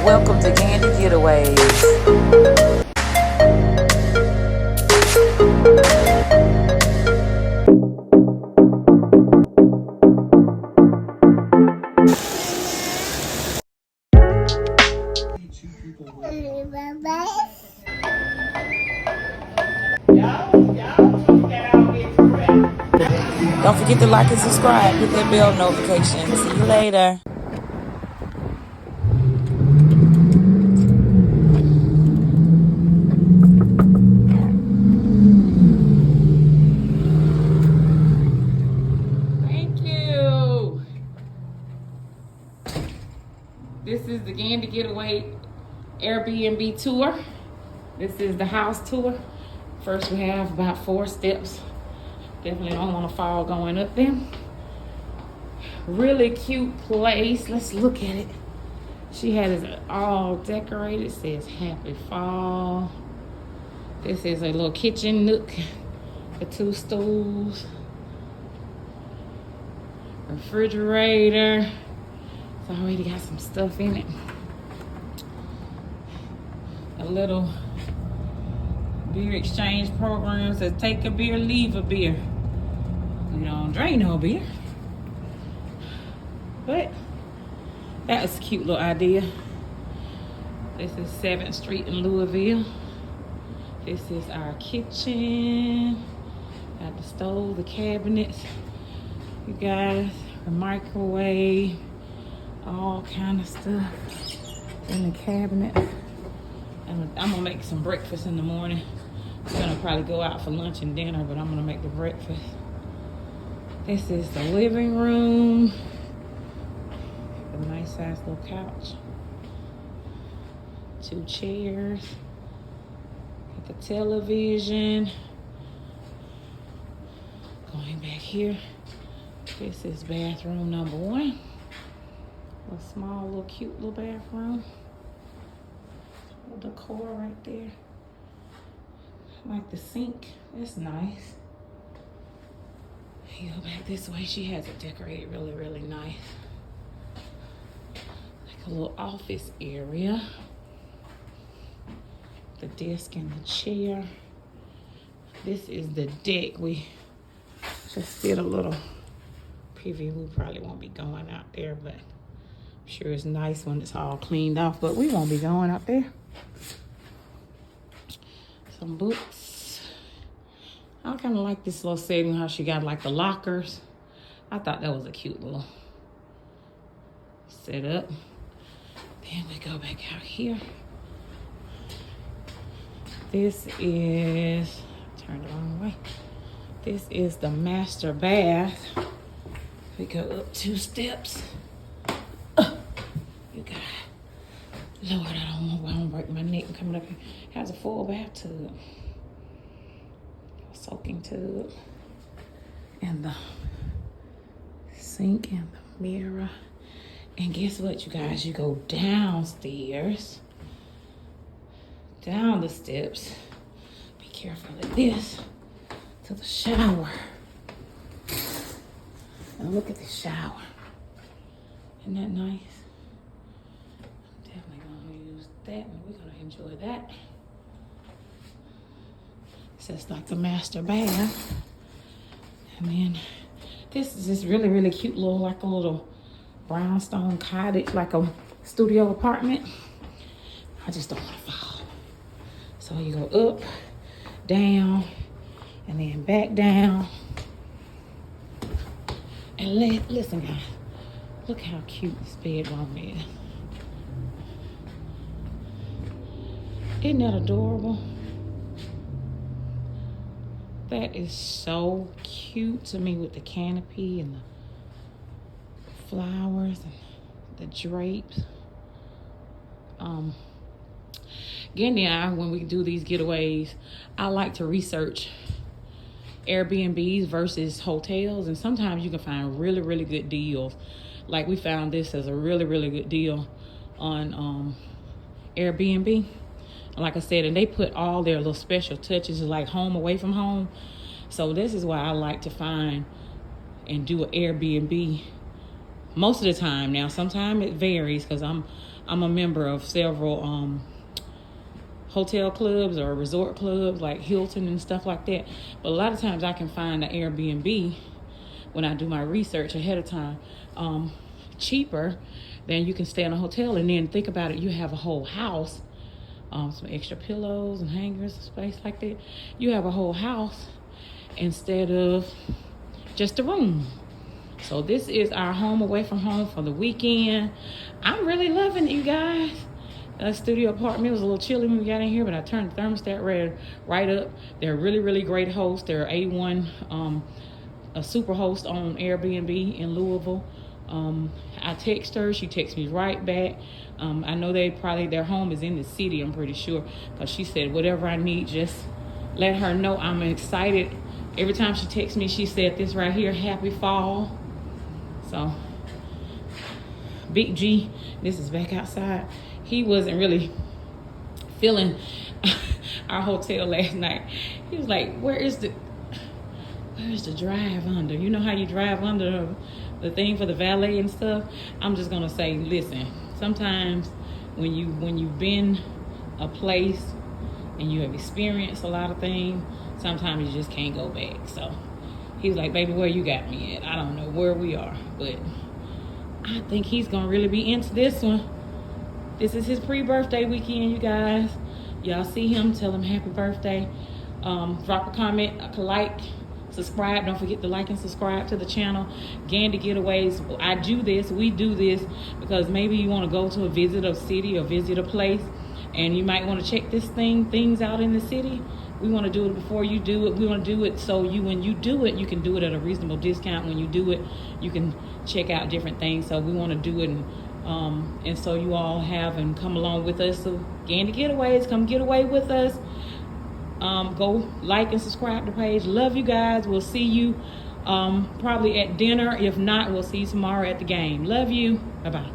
Welcome to Gandy Getaways. Don't forget to like and subscribe. Hit that bell notification. See you later. Thank you. This is the Gandy Getaway Airbnb tour. This is the house tour. First we have about 4 steps. Definitely don't want to fall going up them. Really cute place. Let's look at it. She has it all decorated. It says happy fall. This is a little kitchen nook. The 2 stools. Refrigerator. It's already got some stuff in it. A little beer exchange program says take a beer, leave a beer. We don't drink no beer. But that was a cute little idea. This is 7th Street in Louisville. This is our kitchen. Got the stove, the cabinets. You guys, the microwave, all kind of stuff in the cabinet. And I'm gonna make some breakfast in the morning. I'm gonna probably go out for lunch and dinner, but I'm gonna make the breakfast. This is the living room. A nice size little couch. 2 chairs. Got the television. Going back here. This is bathroom number 1. A small, little cute little bathroom. Little decor right there. Like the sink. That's nice. You go back this way. She has it decorated really, really nice. Like a little office area. The desk and the chair. This is the deck. We just did a little preview. We probably won't be going out there, but I'm sure it's nice when it's all cleaned off, but we won't be going out there. Some books. I kind of like this little setting, how she got like the lockers. I thought that was a cute little setup. Then we go back out here. This is, turn the wrong way. This is the master bath. We go up 2 steps. You got, Lord, I don't want to break my neck and coming up here. Has a full bathtub. Soaking tub. And the sink and the mirror. And guess what, you guys? You go downstairs. Down the steps. Be careful of this. To the shower. And look at the shower. Isn't that nice? I'm definitely going to use that, and we're going to enjoy that. So it's like the master bath. And then this is this really, really cute little, like a little brownstone cottage, like a studio apartment. I just don't want to fall. So you go up, down, and then back down. And listen, guys, look how cute this bedroom is. Isn't that adorable? That is so cute to me with the canopy and the flowers and the drapes. Gandy and I, when we do these getaways, I like to research Airbnbs versus hotels, and sometimes you can find really, really good deals. Like we found this as a really, really good deal on Airbnb. Like I said, and they put all their little special touches like home away from home. So this is why I like to find and do an Airbnb most of the time. Now, sometimes it varies because I'm I'm a member of several hotel clubs or resort clubs like Hilton and stuff like that. But a lot of times I can find an Airbnb when I do my research ahead of time cheaper than you can stay in a hotel. And then think about it, you have a whole house, some extra pillows and hangers, space like that. You have a whole house instead of just a room. So this is our home away from home for the weekend. I'm really loving it, you guys. Studio apartment was a little chilly when we got in here, but I turned the thermostat right up. They're really, really great hosts. They're A1, a super host on Airbnb in Louisville. I text her, she texts me right back. I know their home is in the city, I'm pretty sure, because she said whatever I need, just let her know. I'm excited. Every time she texts me, she said this right here, happy fall. So Big G, this is back outside. He wasn't really feeling our hotel last night. He was like, where's the drive under? You know how you drive under the thing for the valet and stuff? I'm just gonna say, listen, sometimes when you've been a place and you have experienced a lot of things, sometimes you just can't go back. So he was like, baby, where you got me at? I don't know where we are, but I think he's gonna really be into this one. This is his pre-birthday weekend, you guys. Y'all see him, tell him happy birthday. Drop a comment, like, subscribe. Don't forget to like and subscribe to the channel. Gandy Getaways. We do this because maybe you want to go to visit a city or visit a place, and you might want to check things out in the city. We want to do it before you do it. We want to do it so when you do it, you can do it at a reasonable discount. When you do it, you can check out different things. So we want to do it, and so you all have and come along with us. So Gandy Getaways, come get away with us. Go like and subscribe to the page. Love you guys. We'll see you probably at dinner. If not, we'll see you tomorrow at the game. Love you. Bye-bye.